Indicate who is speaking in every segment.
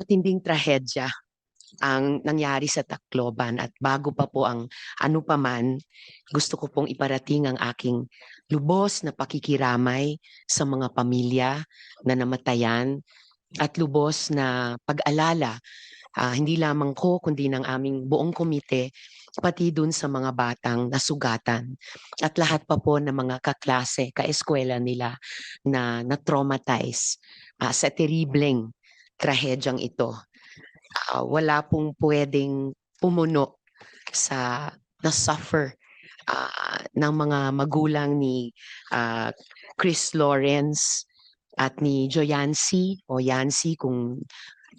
Speaker 1: Matinding trahedya ang nangyari sa Tacloban at bago pa po ang ano pa man, gusto ko pong iparating ang aking lubos na pakikiramay sa mga pamilya na namatayan at lubos na pag-alala, hindi lamang ko kundi ng aming buong komite, pati dun sa mga batang nasugatan at lahat pa po ng mga kaklase, kaeskwela nila na na-traumatize sa teribleng trahedyang ito. Wala pong pwedeng pumuno sa na-suffer ng mga magulang ni ah, Chris Lawrence at ni Joyancy o Yancy kung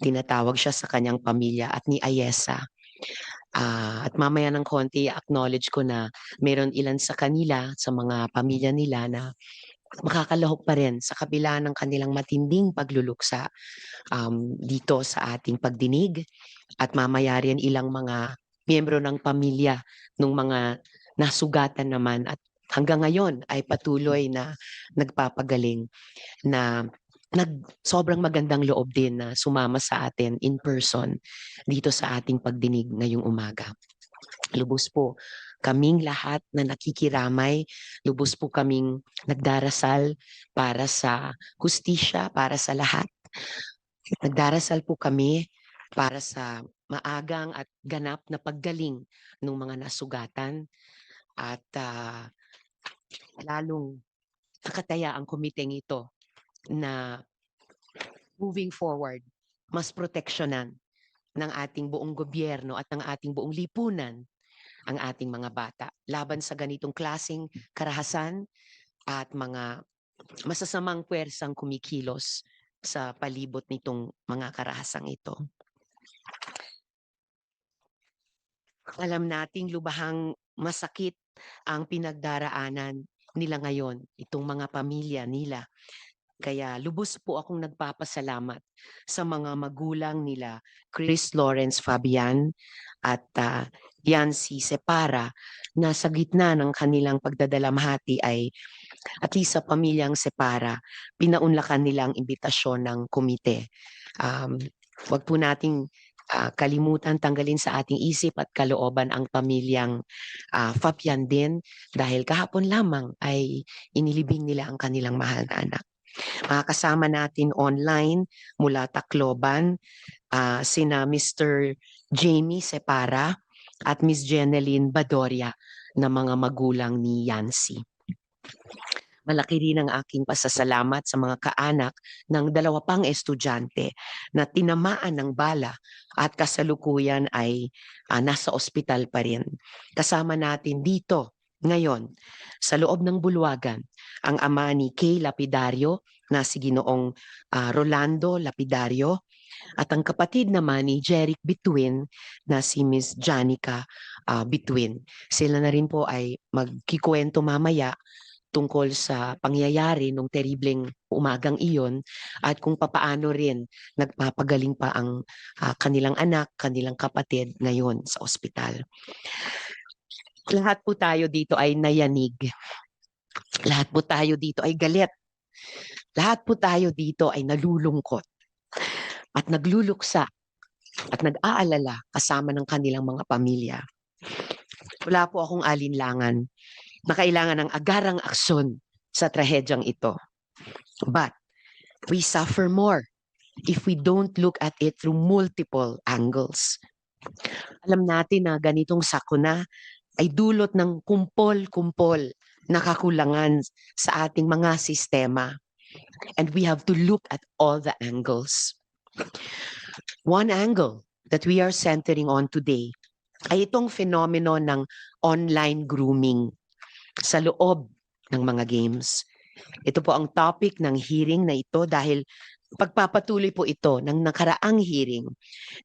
Speaker 1: tinatawag siya sa kanyang pamilya at ni Ayesa. At mamaya ng konti, acknowledge ko na meron ilan sa kanila, sa mga pamilya nila na makakalahok pa rin sa kabila ng kanilang matinding pagluluksa dito sa ating pagdinig at mamaya rin ilang mga miyembro ng pamilya ng mga nasugatan naman at hanggang ngayon ay patuloy na nagpapagaling na sobrang magandang loob din na sumama sa atin in person dito sa ating pagdinig ngayong umaga. Lubos po kaming lahat na nakikiramay, lubos po kaming nagdarasal para sa hustisya, para sa lahat. Nagdarasal po kami para sa maagang at ganap na paggaling ng mga nasugatan at lalong nakataya ang komiteng ito na moving forward, mas proteksyonan ng ating buong gobyerno at ng ating buong lipunan ang ating mga bata laban sa ganitong klasing karahasan at mga masasamang puwersang kumikilos sa palibot nitong mga karahasang ito. Alam nating lubhang masakit ang pinagdaraanan nila ngayon, itong mga pamilya nila. Kaya lubos po akong nagpapasalamat sa mga magulang nila Chris Lawrence Fabian at Yancy Separa na sa gitna ng kanilang pagdadalamhati ay at least sa pamilyang Separa, pinaunlakan nilang imbitasyon ng komite. Wag po nating kalimutan tanggalin sa ating isip at kalooban ang pamilyang Fabian din dahil kahapon lamang ay inilibing nila ang kanilang mahal na anak. Kasama natin online mula Tacloban, sina Mr. Jamie Separa at Miss Jeneline Badoria na mga magulang ni Yancy. Malaki rin ang aking pasasalamat sa mga kaanak ng dalawa pang estudyante na tinamaan ng bala at kasalukuyan ay nasa ospital pa rin. Kasama natin dito ngayon sa loob ng bulwagan ang ama ni Kay Lapidario na si Ginoong Rolando Lapidario at ang kapatid naman ni Jeric Bituin na si Miss Janica Bituin. Sila na rin po ay magkikwento mamaya tungkol sa pangyayari nung terribleng umagang iyon at kung papaano rin nagpapagaling pa ang kanilang anak, kanilang kapatid ngayon sa ospital. Lahat po tayo dito ay nayanig. Lahat po tayo dito ay galit. Lahat po tayo dito ay nalulungkot at nagluluksa at nag-aalala kasama ng kanilang mga pamilya. Wala po akong alinlangan na kailangan ng agarang aksyon sa trahedyang ito. But we suffer more if we don't look at it through multiple angles. Alam natin na ganitong sakuna ay dulot ng kumpol-kumpol na kakulangan sa ating mga sistema. And we have to look at all the angles. One angle that we are centering on today ay itong phenomenon ng online grooming sa loob ng mga games. Ito po ang topic ng hearing na ito dahil pagpapatuloy po ito ng nakaraang hearing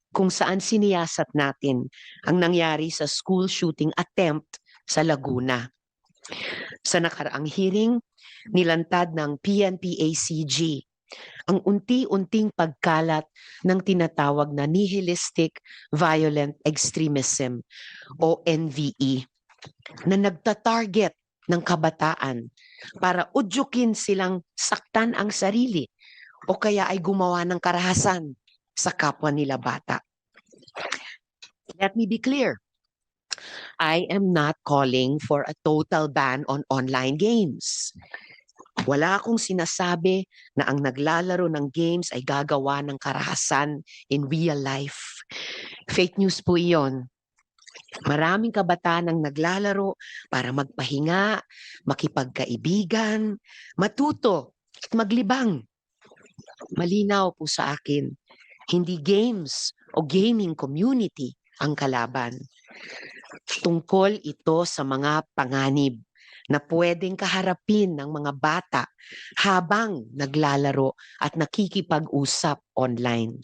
Speaker 1: kung saan siniyasat natin ang nangyari sa school shooting attempt sa Laguna. Sa nakaraang hearing, nilantad ng PNP-ACG ang unti-unting pagkalat ng tinatawag na nihilistic violent extremism o NVE na nagtatarget ng kabataan para udyukin silang saktan ang sarili o kaya ay gumawa ng karahasan sa kapwa nila bata. Let me be clear. I am not calling for a total ban on online games. Wala akong sinasabi na ang naglalaro ng games ay gagawa ng karahasan in real life. Fake news po iyon. Maraming kabataan ang naglalaro para magpahinga, makipagkaibigan, matuto, at maglibang. Malinaw po sa akin, hindi games o gaming community ang kalaban. Tungkol ito sa mga panganib na pwedeng kaharapin ng mga bata habang naglalaro at nakikipag-usap online.